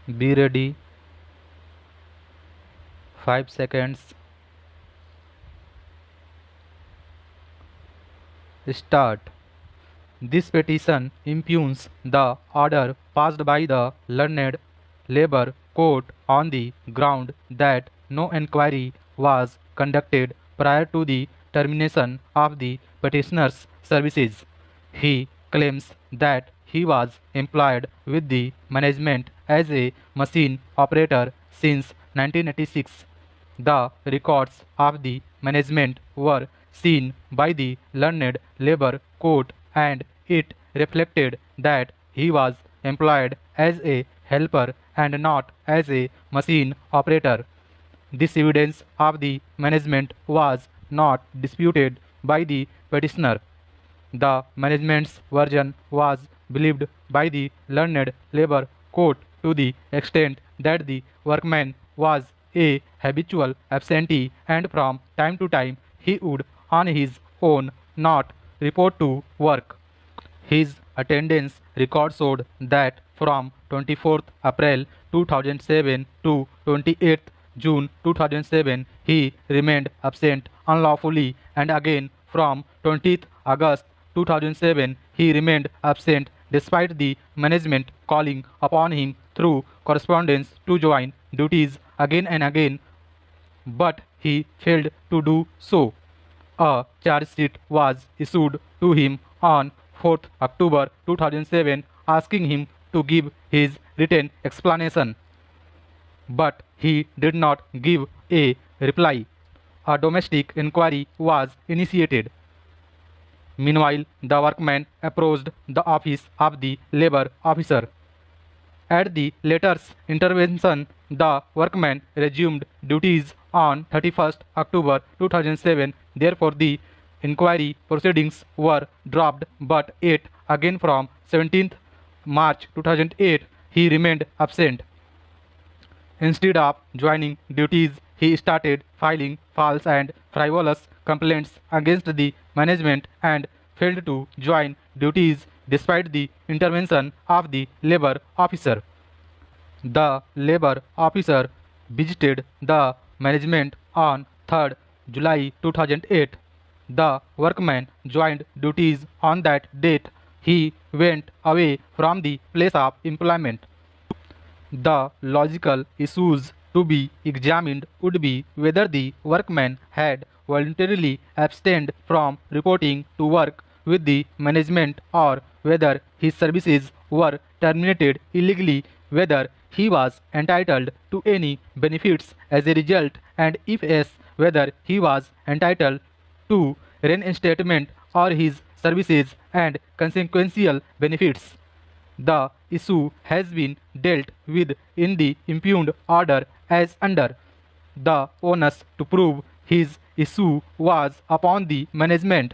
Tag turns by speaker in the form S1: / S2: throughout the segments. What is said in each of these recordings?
S1: Be ready. 5 seconds. Start. This petition impugns the order passed by the learned Labour Court on the ground that no enquiry was conducted prior to the termination of the petitioner's services. He claims that he was employed with the management as a machine operator since 1986. The records of the management were seen by the learned Labour Court and it reflected that he was employed as a helper and not as a machine operator. This evidence of the management was not disputed by the petitioner. The management's version was believed by the learned Labour Court to the extent that the workman was a habitual absentee and from time to time he would on his own not report to work. His attendance record showed that from 24th April 2007 to 28th June 2007 he remained absent unlawfully and again from 20th August 2007 he remained absent despite the management calling upon him through correspondence to join duties again and again, but he failed to do so. A charge sheet was issued to him on 4th October 2007 asking him to give his written explanation, but he did not give a reply. A domestic inquiry was initiated. Meanwhile, the workman approached the office of the labor officer. At the latter's intervention, the workman resumed duties on 31st October 2007. Therefore, the inquiry proceedings were dropped, but yet again from 17th March 2008, he remained absent. Instead of joining duties, he started filing false and frivolous complaints against the management and failed to join duties despite the intervention of the labor officer. The labor officer visited the management on 3rd July 2008. The workman joined duties on that date. He went away from the place of employment. The logical issues to be examined would be whether the workman had voluntarily abstained from reporting to work with the management or whether his services were terminated illegally, whether he was entitled to any benefits as a result, and if yes, whether he was entitled to reinstatement or his services and consequential benefits. The issue has been dealt with in the impugned order as under. The onus to prove his issue was upon the management.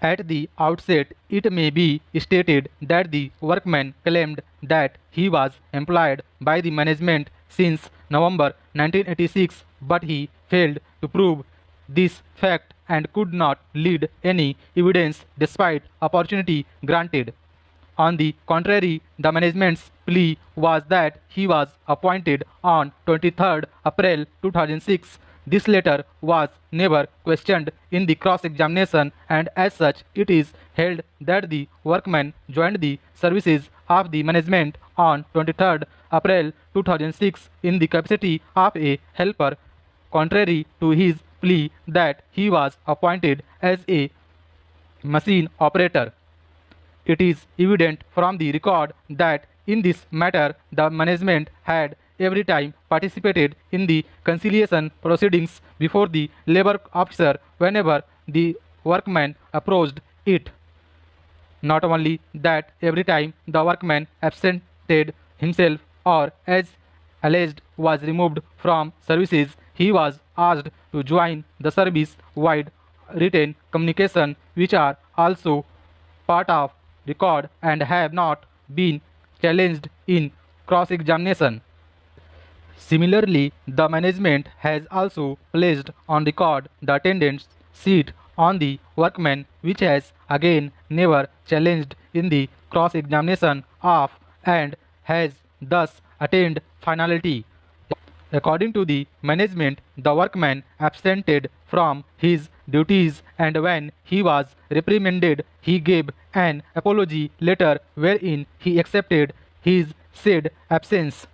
S1: At the outset, it may be stated that the workman claimed that he was employed by the management since November 1986, but he failed to prove this fact and could not lead any evidence despite opportunity granted. On the contrary, the management's plea was that he was appointed on 23rd April 2006. This letter was never questioned in the cross-examination, and as such it is held that the workman joined the services of the management on 23rd April 2006 in the capacity of a helper, contrary to his plea that he was appointed as a machine operator. It is evident from the record that in this matter the management had every time participated in the conciliation proceedings before the labor officer whenever the workman approached it. Not only that, every time the workman absented himself or, as alleged, was removed from services, he was asked to join the service-wide written communication, which are also part of record and have not been challenged in cross-examination. Similarly, the management has also placed on record the attendance sheet on the workman, which has again never challenged in the cross-examination of and has thus attained finality. According to the management, the workman absented from his duties, and when he was reprimanded, he gave an apology letter wherein he accepted his said absence.